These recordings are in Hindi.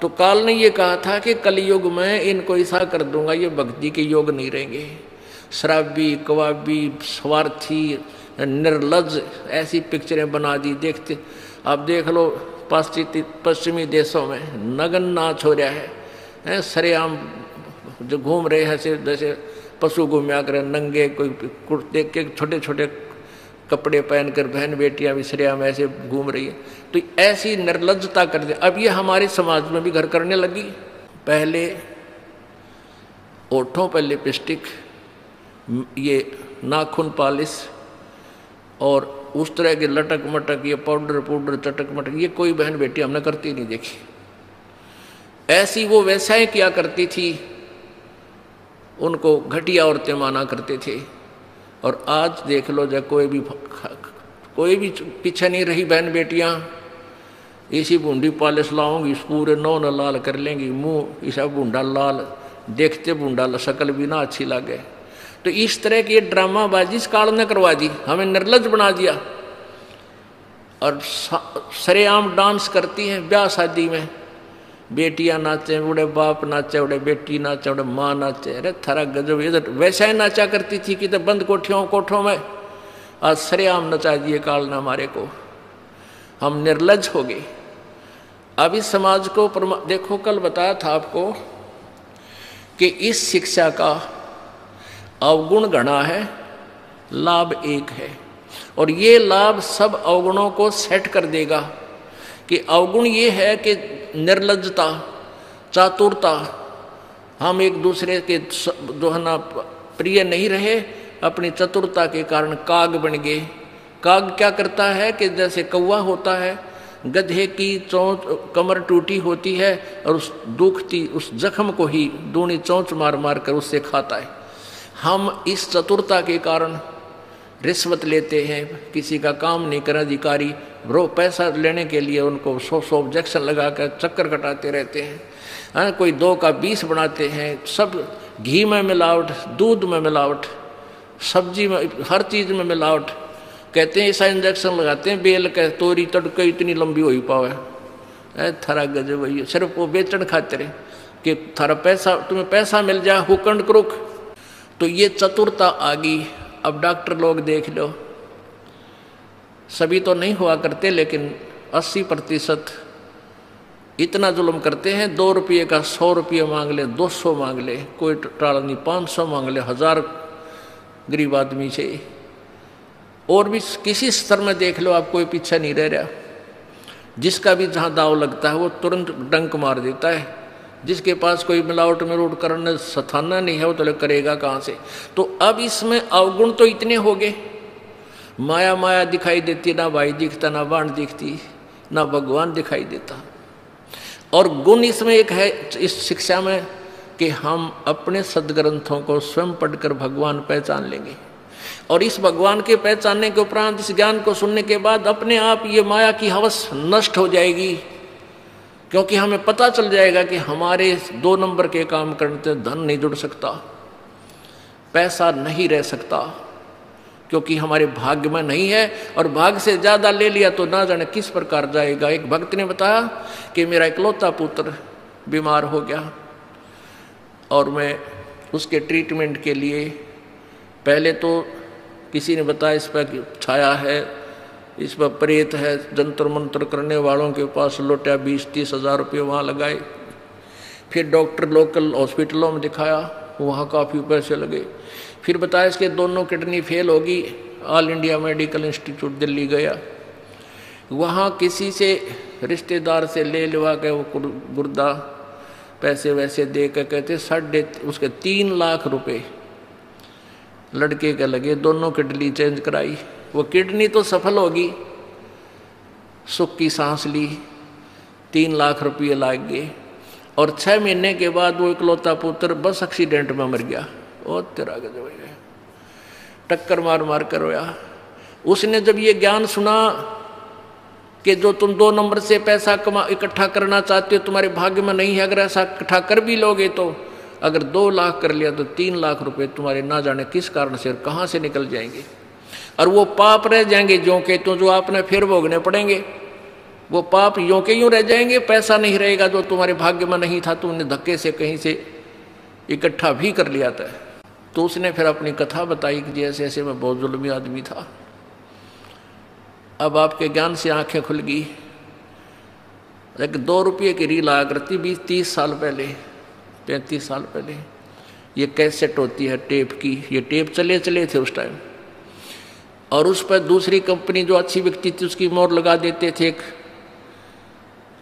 तो काल ने ये कहा था कि कलयुग में इनको ऐसा कर दूंगा, ये भक्ति के योग नहीं रहेंगे, शराबी, कवाबी, स्वार्थी, निर्लज, ऐसी पिक्चरें बना दी। देखते आप देख लो पश्चिमी देशों में नग्न नाच हो रहा है, सरेआम जो घूम रहे हैं जैसे पशु घूमया करे नंगे, कोई कुर्ते के छोटे छोटे कपड़े पहनकर बहन बेटियां भी सरेआम ऐसे घूम रही है। तो ऐसी निर्लज्जता कर दे। अब ये हमारे समाज में भी घर करने लगी। पहले ओठों पर लिपस्टिक, ये नाखून पॉलिश और उस तरह के लटक मटक, ये पाउडर चटक मटक, ये कोई बहन बेटी हमने करती नहीं देखी। ऐसी वो वैसाएं किया करती थी, उनको घटिया औरतें माना करते थे। और आज देख लो, जब कोई भी पीछे नहीं रही बहन बेटियां, इसी बूंदी पॉलिश लाऊंगी, पूरे नौ न लाल कर लेंगी, मुंह ऐसा बूंदा लाल, देखते बूंदा शक्ल भी ना अच्छी लगे। तो इस तरह की ड्रामाबाजी इस काल ने करवा दी, हमें निर्लज बना दिया। और सरेआम डांस करती हैं ब्याह शादी में, बेटियां नाचे, उड़े बाप नाचे, उड़े बेटी नाचे, उड़े माँ नाचे। अरे थारा गजब, इधर वैसा ही नाचा करती थी कि तो बंद कोठों में, आज सरेआम नचा दिए काल ने हमारे को। हम निर्लज हो गए। अब इस समाज को देखो, कल बताया था आपको कि इस शिक्षा का अवगुण घना है, लाभ एक है। और ये लाभ सब अवगुणों को सेट कर देगा। कि अवगुण ये है कि निर्लज्जता, चातुरता, हम एक दूसरे के जो है ना प्रिय नहीं रहे, अपनी चतुरता के कारण काग बन गए। काग क्या करता है कि जैसे कौवा होता है, गधे की चोंच कमर टूटी होती है और उस दुखती उस जख्म को ही दूनी चोंच मार मार कर उससे खाता है। हम इस चतुरता के कारण रिश्वत लेते हैं, किसी का काम नहीं कर अधिकारी पैसा लेने के लिए उनको 100 ऑब्जेक्शन लगाकर चक्कर कटाते रहते हैं। कोई 2 का 20 बनाते हैं। सब घी में मिलावट, दूध में मिलावट, सब्जी में, हर चीज़ में मिलावट। कहते हैं ऐसा इंजेक्शन लगाते हैं, बेल का तोरी तड़के इतनी लंबी हो ही पावे। थारा गजब वही, सिर्फ वो बेचन खातिर कि थारा पैसा, तुम्हें पैसा मिल जाए, हुकंड क्रुक। तो ये चतुरता आ गई। अब डॉक्टर लोग देख लो, सभी तो नहीं हुआ करते, लेकिन 80% इतना जुल्म करते हैं। 2 रुपये का 100 रुपये मांग ले, 200 मांग ले, कोई टाल नहीं, 500 मांग ले, 1000 गरीब आदमी से। और भी किसी स्तर में देख लो, आप कोई पीछे नहीं रह रहा। जिसका भी जहाँ दाव लगता है वो तुरंत डंक मार देता है। जिसके पास कोई मिलावट करने सथाना नहीं है, वो तो करेगा कहाँ से। तो अब इसमें अवगुण तो इतने हो गए, माया माया दिखाई देती, ना भाई दिखता, ना बाण दिखती, ना भगवान दिखाई देता। और गुण इसमें एक है इस शिक्षा में कि हम अपने सदग्रंथों को स्वयं पढ़कर भगवान पहचान लेंगे। और इस भगवान के पहचानने के उपरांत, इस ज्ञान को सुनने के बाद अपने आप ये माया की हवस नष्ट हो जाएगी। क्योंकि हमें पता चल जाएगा कि हमारे 2 नंबर के काम करने से धन नहीं जुड़ सकता, पैसा नहीं रह सकता, क्योंकि हमारे भाग्य में नहीं है। और भाग्य से ज़्यादा ले लिया तो ना जाने किस प्रकार जाएगा। एक भक्त ने बताया कि मेरा इकलौता पुत्र बीमार हो गया और मैं उसके ट्रीटमेंट के लिए, पहले तो किसी ने बताया इस पर छाया है, इस पर प्रेत है, जंतर मंत्र करने वालों के पास लौटा 20-30 हज़ार रुपये वहाँ लगाए। फिर डॉक्टर लोकल हॉस्पिटलों में दिखाया, वहाँ काफ़ी पैसे लगे। फिर बताया इसके दोनों किडनी फेल होगी, all India medical institute Delhi गया, वहाँ किसी से रिश्तेदार से ले लवा के वो गुर्दा पैसे वैसे दे कर कहते उसके 3 लाख रुपए लड़के के लगे, दोनों किडनी चेंज कराई। वो किडनी तो सफल होगी, सुख की सांस ली, 3 लाख रुपये लाग गए। और 6 महीने के बाद वो इकलौता पुत्र बस एक्सीडेंट में मर गया। ओ तेरा गजब है, टक्कर मार मार कर रोया। उसने जब ये ज्ञान सुना कि जो तुम 2 नंबर से पैसा इकट्ठा करना चाहते हो तुम्हारे भाग्य में नहीं है, अगर ऐसा इकट्ठा कर भी लोगे तो अगर 2 लाख कर लिया तो 3 लाख रुपए तुम्हारे ना जाने किस कारण से और कहाँ से निकल जाएंगे। और वो पाप रह जाएंगे जो के तो, जो आपने फिर भोगने पड़ेंगे। वो पाप यों के यूं रह जाएंगे, पैसा नहीं रहेगा जो तुम्हारे भाग्य में नहीं था, तुमने धक्के से कहीं से इकट्ठा भी कर लिया था। तो उसने फिर अपनी कथा बताई कि जैसे ऐसे मैं बहुत जुल्मी आदमी था, अब आपके ज्ञान से आंखें खुल गई। एक 2 रुपये की रील आया करती 20-30 साल पहले, 35 साल पहले। ये कैसेट होती है टेप की, ये टेप चले थे उस टाइम, और उस पर दूसरी कंपनी जो अच्छी बिकती थी उसकी मोहर लगा देते थे एक,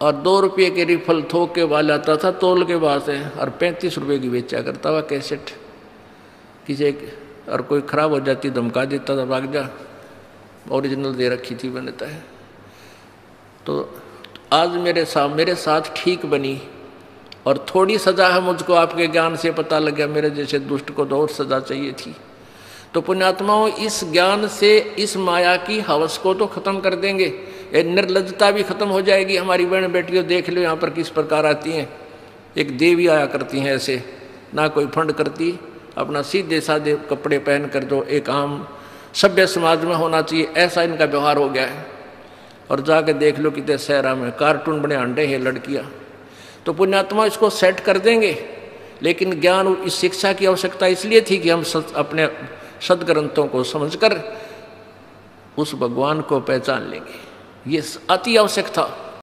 और 2 रुपये के रिफल थोक के वाला आता था तोल के बाद से, और 35 रुपये की बेचा करता हुआ कैसेट। किसी और कोई ख़राब हो जाती धमका देता था, भाग जा, ओरिजिनल दे रखी थी बनता है। तो आज मेरे साथ ठीक बनी, और थोड़ी सज़ा है मुझको, आपके ज्ञान से पता लग गया मेरे जैसे दुष्ट को तो और सज़ा चाहिए थी। तो पुण्यात्माओं, इस ज्ञान से इस माया की हवस को तो खत्म कर देंगे, ये निर्लज्जता भी खत्म हो जाएगी। हमारी बहन बेटियों देख लो यहाँ पर किस प्रकार आती हैं, एक देवी आया करती हैं ऐसे, ना कोई फंड करती, अपना सीधे साधे कपड़े पहन कर जो एक आम सभ्य समाज में होना चाहिए ऐसा इनका व्यवहार हो गया है। और जाके देख लो कितने शहरा में कार्टून बने अंडे हैं लड़कियाँ। तो पुण्यात्मा इसको सेट कर देंगे, लेकिन ज्ञान इस शिक्षा की आवश्यकता इसलिए थी कि हम अपने सदग्रंथों को समझकर उस भगवान को पहचान लेंगे, ये अति आवश्यक था।